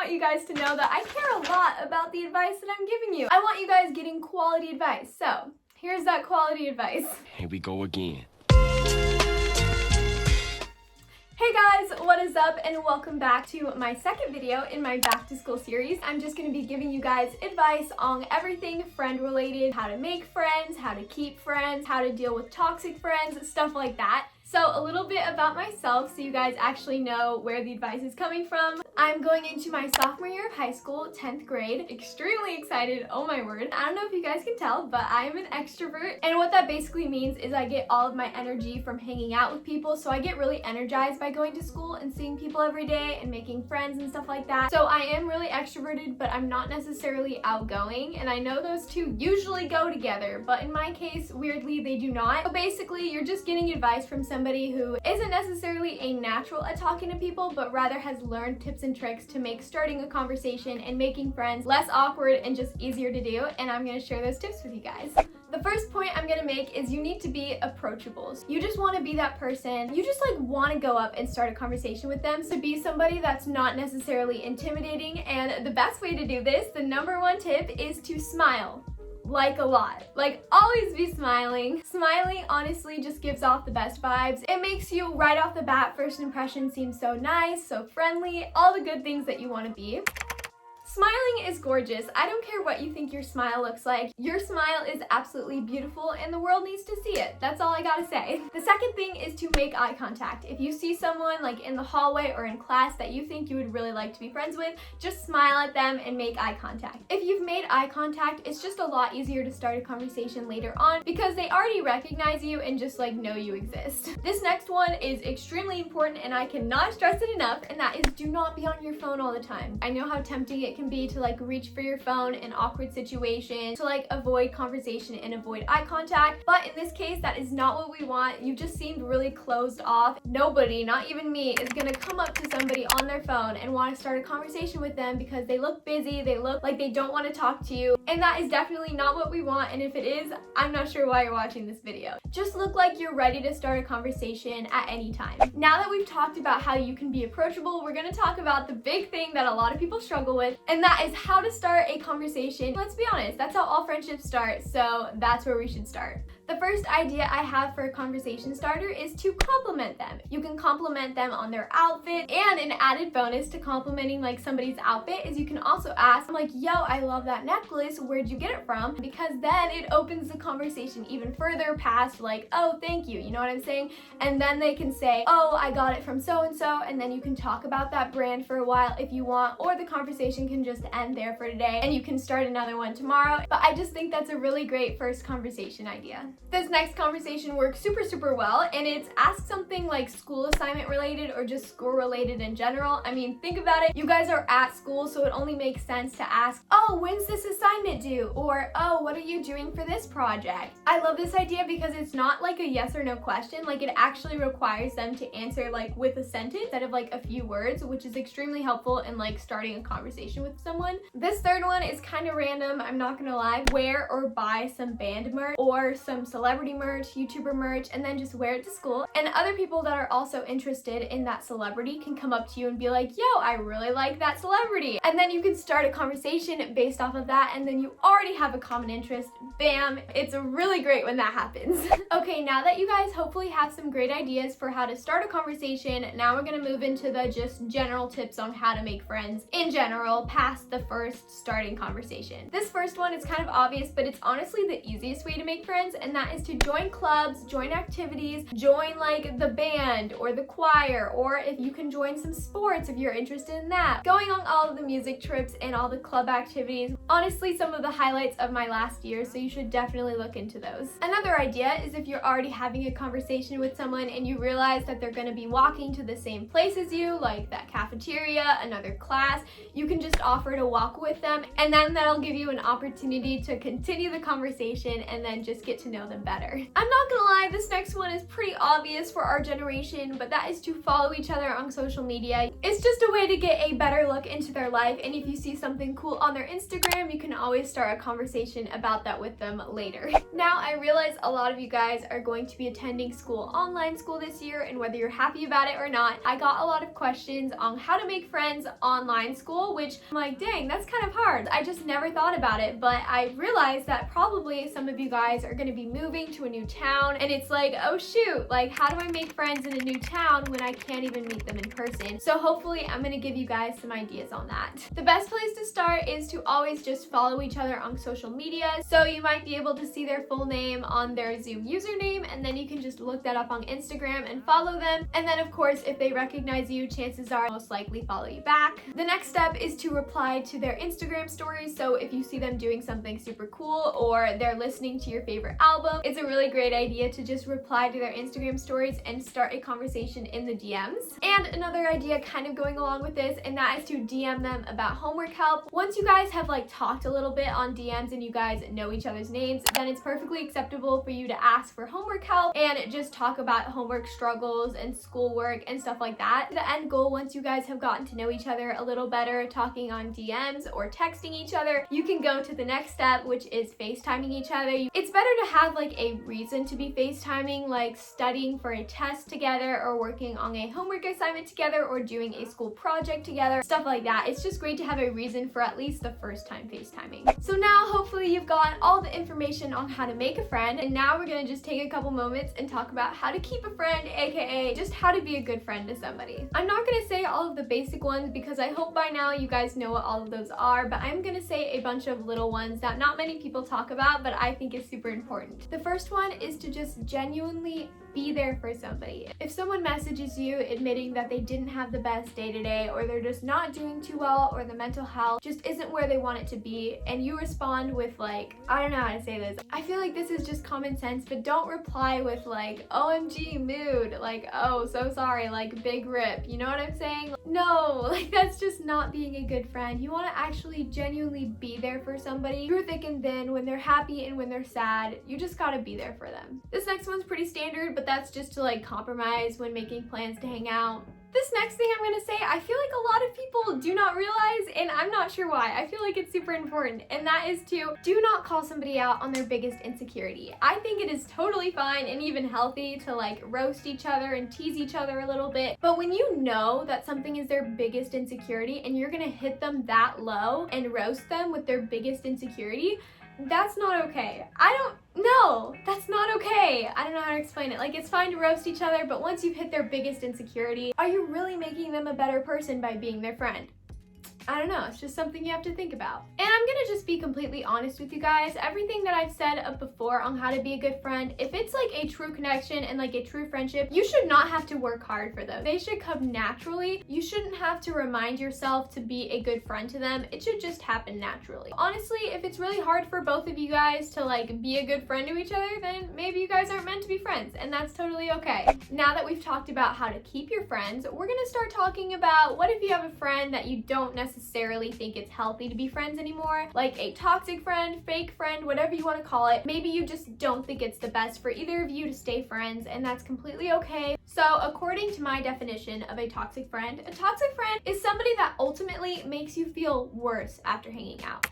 want you guys to know that I care a lot about the advice that I'm giving you. I want you guys getting quality advice. So here's that quality advice. Here we go again. Hey guys, what is up and welcome back to my second video in my back to school series. I'm just going to be giving you guys advice on everything friend related, how to make friends, how to keep friends, how to deal with toxic friends, stuff like that. So a little bit about myself so you guys actually know where the advice is coming from. I'm going into my sophomore year of high school, 10th grade. Extremely excited, oh my word. I don't know if you guys can tell, but I am an extrovert. And what that basically means is I get all of my energy from hanging out with people. So I get really energized by going to school and seeing people every day and making friends and stuff like that. So I am really extroverted, but I'm not necessarily outgoing. And I know those two usually go together, but in my case, weirdly, they do not. So basically, you're just getting advice from somebody who isn't necessarily a natural at talking to people, but rather has learned tips and tricks to make starting a conversation and making friends less awkward and just easier to do. And I'm going to share those tips with you guys. The first point I'm gonna make is you need to be approachable. You just want to be that person. You just want to go up and start a conversation with them. So be somebody that's not necessarily intimidating. And the best way to do this, the number one tip, is to smile. Like a lot. Always be smiling. Smiling honestly just gives off the best vibes. It makes you right off the bat, first impression seem so nice, so friendly, all the good things that you want to be. Smiling is gorgeous. I don't care what you think your smile looks like. Your smile is absolutely beautiful and the world needs to see it. That's all I gotta say. The second thing is to make eye contact. If you see someone in the hallway or in class that you think you would really like to be friends with, just smile at them and make eye contact. If you've made eye contact, it's just a lot easier to start a conversation later on because they already recognize you and just know you exist. This next one is extremely important and I cannot stress it enough, and that is do not be on your phone all the time. I know how tempting it can be to reach for your phone in awkward situations, to avoid conversation and avoid eye contact, but in this case that is not what we want. You just seemed really closed off. Nobody, not even me, is gonna come up to somebody on their phone and want to start a conversation with them because they look busy, they look like they don't want to talk to you, and that is definitely not what we want. And if it is, I'm not sure why you're watching this video. Just look like you're ready to start a conversation at any time. Now that we've talked about how you can be approachable, we're gonna talk about the big thing that a lot of people struggle with, and that is how to start a conversation. Let's be honest, that's how all friendships start, so that's where we should start. The first idea I have for a conversation starter is to compliment them. You can compliment them on their outfit, and an added bonus to complimenting somebody's outfit is you can also ask them yo, I love that necklace, where'd you get it from? Because then it opens the conversation even further past oh, thank you, you know what I'm saying? And then they can say, oh, I got it from so-and-so, and then you can talk about that brand for a while if you want, or the conversation can just end there for today and you can start another one tomorrow. But I just think that's a really great first conversation idea. This next conversation works super well, and it's ask something school assignment related or just school related in general. I mean, think about it. You guys are at school, so it only makes sense to ask, oh, when's this assignment due? Or, oh, what are you doing for this project? I love this idea because it's not a yes or no question. It actually requires them to answer with a sentence instead of a few words, which is extremely helpful in starting a conversation with someone. This third one is kind of random, I'm not gonna lie. Wear or buy some band merch or some celebrity merch, YouTuber merch, and then just wear it to school. And other people that are also interested in that celebrity can come up to you and be like, yo, I really like that celebrity. And then you can start a conversation based off of that, and then you already have a common interest. Bam! It's really great when that happens. Okay, now that you guys hopefully have some great ideas for how to start a conversation, now we're gonna move into the just general tips on how to make friends in general past the first starting conversation. This first one is kind of obvious, but it's honestly the easiest way to make friends, and that is to join clubs, join activities, join the band or the choir, or if you can join some sports if you're interested in that. Going on all of the music trips and all the club activities, honestly some of the highlights of my last year, so you should definitely look into those. Another idea is if you're already having a conversation with someone and you realize that they're going to be walking to the same place as you, like that cafeteria, another class, you can just offer to walk with them, and then that'll give you an opportunity to continue the conversation and then just get to know know them better. I'm not gonna lie, this next one is pretty obvious for our generation, but that is to follow each other on social media. It's just a way to get a better look into their life, and if you see something cool on their Instagram, you can always start a conversation about that with them later. Now, I realize a lot of you guys are going to be attending online school this year, and whether you're happy about it or not, I got a lot of questions on how to make friends online school, which I'm like, dang, that's kind of hard. I just never thought about it, but I realized that probably some of you guys are going to be moving to a new town, and it's like, oh shoot, like how do I make friends in a new town when I can't even meet them in person? So hopefully I'm going to give you guys some ideas on that. The best place to start is to always just follow each other on social media. So you might be able to see their full name on their Zoom username, and then you can just look that up on Instagram and follow them. And then of course, if they recognize you, chances are most likely follow you back. The next step is to reply to their Instagram stories. So if you see them doing something super cool or they're listening to your favorite album, it's a really great idea to just reply to their Instagram stories and start a conversation in the DMs. And another idea kind of going along with this, and that is to DM them about homework help. Once you guys have like talked a little bit on DMs and you guys know each other's names, then it's perfectly acceptable for you to ask for homework help and just talk about homework struggles and schoolwork and stuff like that. The end goal, once you guys have gotten to know each other a little better, talking on DMs or texting each other, you can go to the next step, which is FaceTiming each other. It's better to have like a reason to be FaceTiming, like studying for a test together or working on a homework assignment together or doing a school project together, stuff like that. It's just great to have a reason for at least the first time FaceTiming. So now hopefully you've gotten all the information on how to make a friend, and now we're gonna just take a couple moments and talk about how to keep a friend, aka just how to be a good friend to somebody. I'm not gonna say all of the basic ones because I hope by now you guys know what all of those are, but I'm gonna say a bunch of little ones that not many people talk about, but I think is super important. The first one is to just genuinely be there for somebody. If someone messages you admitting that they didn't have the best day today, or they're just not doing too well, or the mental health just isn't where they want it to be, and you respond with like, I don't know how to say this. I feel like this is just common sense, but don't reply with like, OMG mood, like, oh, so sorry, like big rip. You know what I'm saying? No, like that's just not being a good friend. You want to actually genuinely be there for somebody through thick and thin, when they're happy and when they're sad. You just gotta be there for them. This next one's pretty standard, but that's just to like compromise when making plans to hang out. This next thing I'm gonna say, I feel like a lot of people do not realize, and I'm not sure why, I feel like it's super important, and that is to do not call somebody out on their biggest insecurity. I think it is totally fine and even healthy to like roast each other and tease each other a little bit, but when you know that something is their biggest insecurity and you're gonna hit them that low and roast them with their biggest insecurity, that's not okay. No, that's not okay. I don't know how to explain it. Like, it's fine to roast each other, but once you've hit their biggest insecurity, are you really making them a better person by being their friend? I don't know, it's just something you have to think about. And I'm gonna just be completely honest with you guys. Everything that I've said up before on how to be a good friend, if it's like a true connection and like a true friendship, you should not have to work hard for them. They should come naturally. You shouldn't have to remind yourself to be a good friend to them. It should just happen naturally. Honestly, if it's really hard for both of you guys to like be a good friend to each other, then maybe you guys aren't meant to be friends, and that's totally okay. Now that we've talked about how to keep your friends, we're gonna start talking about what if you have a friend that you don't necessarily think it's healthy to be friends anymore, like a toxic friend, fake friend, whatever you want to call it. Maybe you just don't think it's the best for either of you to stay friends, and that's completely okay. So according to my definition of a toxic friend is somebody that ultimately makes you feel worse after hanging out.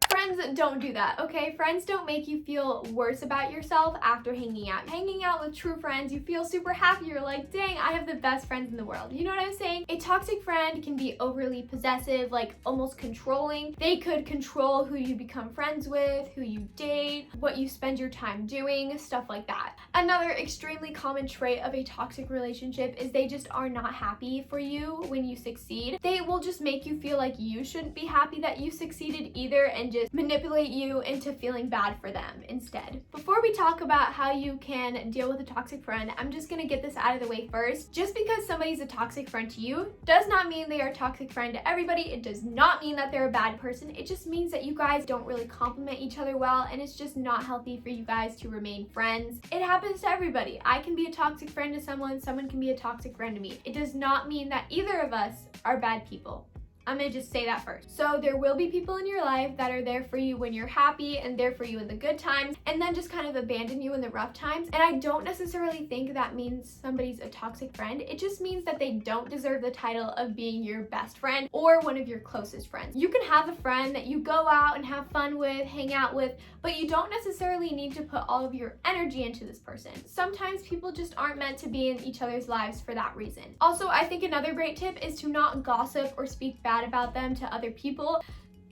Friends don't do that, okay? Friends don't make you feel worse about yourself after hanging out. Hanging out with true friends, you feel super happy. You're like, dang, I have the best friends in the world. You know what I'm saying? A toxic friend can be overly possessive, like almost controlling. They could control who you become friends with, who you date, what you spend your time doing, stuff like that. Another extremely common trait of a toxic relationship is they just are not happy for you when you succeed. They will just make you feel like you shouldn't be happy that you succeeded either, and just manipulate you into feeling bad for them instead. Before we talk about how you can deal with a toxic friend, I'm just gonna get this out of the way first. Just because somebody's a toxic friend to you does not mean they are a toxic friend to everybody. It does not mean that they're a bad person. It just means that you guys don't really compliment each other well, and it's just not healthy for you guys to remain friends. It happens to everybody. I can be a toxic friend to someone can be a toxic friend to me. It does not mean that either of us are bad people. I'm gonna just say that first. So there will be people in your life that are there for you when you're happy and there for you in the good times, and then just kind of abandon you in the rough times. And I don't necessarily think that means somebody's a toxic friend. It just means that they don't deserve the title of being your best friend or one of your closest friends. You can have a friend that you go out and have fun with, hang out with, but you don't necessarily need to put all of your energy into this person. Sometimes people just aren't meant to be in each other's lives for that reason. Also, I think another great tip is to not gossip or speak bad about them to other people.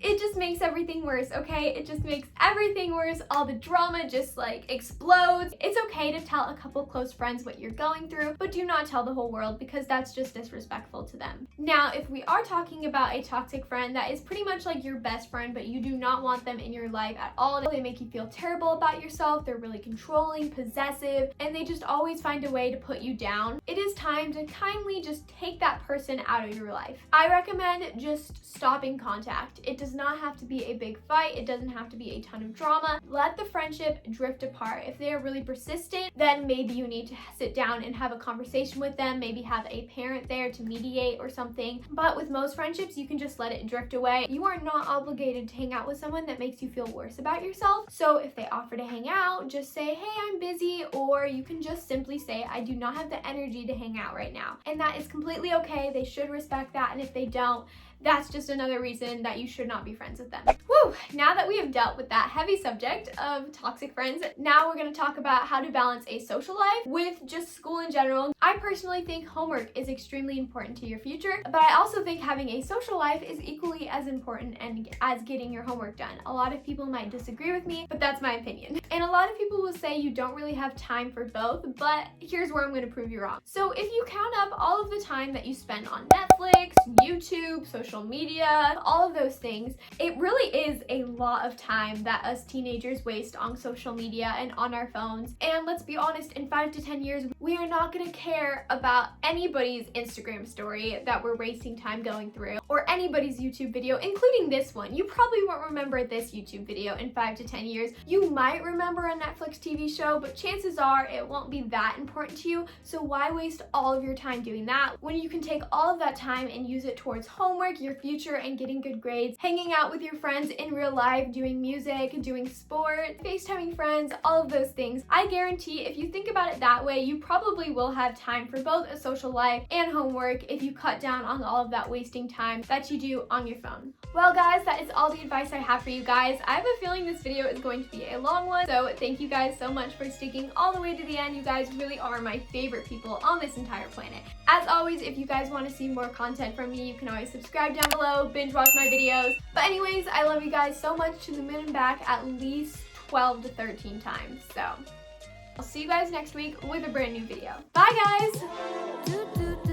It just makes everything worse, okay? It just makes everything worse. All the drama just like explodes. It's okay to tell a couple close friends what you're going through, but do not tell the whole world because that's just disrespectful to them. Now, if we are talking about a toxic friend that is pretty much like your best friend, but you do not want them in your life at all, they make you feel terrible about yourself, they're really controlling, possessive, and they just always find a way to put you down, it is time to kindly just take that person out of your life. I recommend just stopping contact. It does not have to be a big fight. It doesn't have to be a ton of drama. Let the friendship drift apart. If they are really persistent, then maybe you need to sit down and have a conversation with them, maybe have a parent there to mediate or something. But with most friendships, you can just let it drift away. You are not obligated to hang out with someone that makes you feel worse about yourself. So if they offer to hang out, just say, hey, I'm busy, or you can just simply say, I do not have the energy to hang out right now. And that is completely okay. They should respect that. And if they don't, that's just another reason that you should not be friends with them. Woo! Now that we have dealt with that heavy subject of toxic friends, now we're going to talk about how to balance a social life with just school in general. I personally think homework is extremely important to your future, but I also think having a social life is equally as important as getting your homework done. A lot of people might disagree with me, but that's my opinion. And a lot of people will say you don't really have time for both, but here's where I'm going to prove you wrong. So if you count up all of the time that you spend on Netflix, YouTube, social media, all of those things, it really is a lot of time that us teenagers waste on social media and on our phones. And let's be honest, in 5 to 10 years, we are not going to care about anybody's Instagram story that we're wasting time going through, or anybody's YouTube video, including this one. You probably won't remember this YouTube video in 5 to 10 years. You might remember a Netflix TV show, but chances are it won't be that important to you. So why waste all of your time doing that when you can take all of that time and use it towards homework, your future, and getting good grades, hanging out with your friends in real life, doing music, doing sports, FaceTiming friends, all of those things. I guarantee if you think about it that way, you probably will have time for both a social life and homework if you cut down on all of that wasting time that you do on your phone. Well guys, that is all the advice I have for you guys. I have a feeling this video is going to be a long one, so thank you guys so much for sticking all the way to the end. You guys really are my favorite people on this entire planet. As always, if you guys want to see more content from me, you can always subscribe down below, binge watch my videos. But anyways, I love you guys so much, to the moon and back at least 12 to 13 times. So I'll see you guys next week with a brand new video. Bye guys!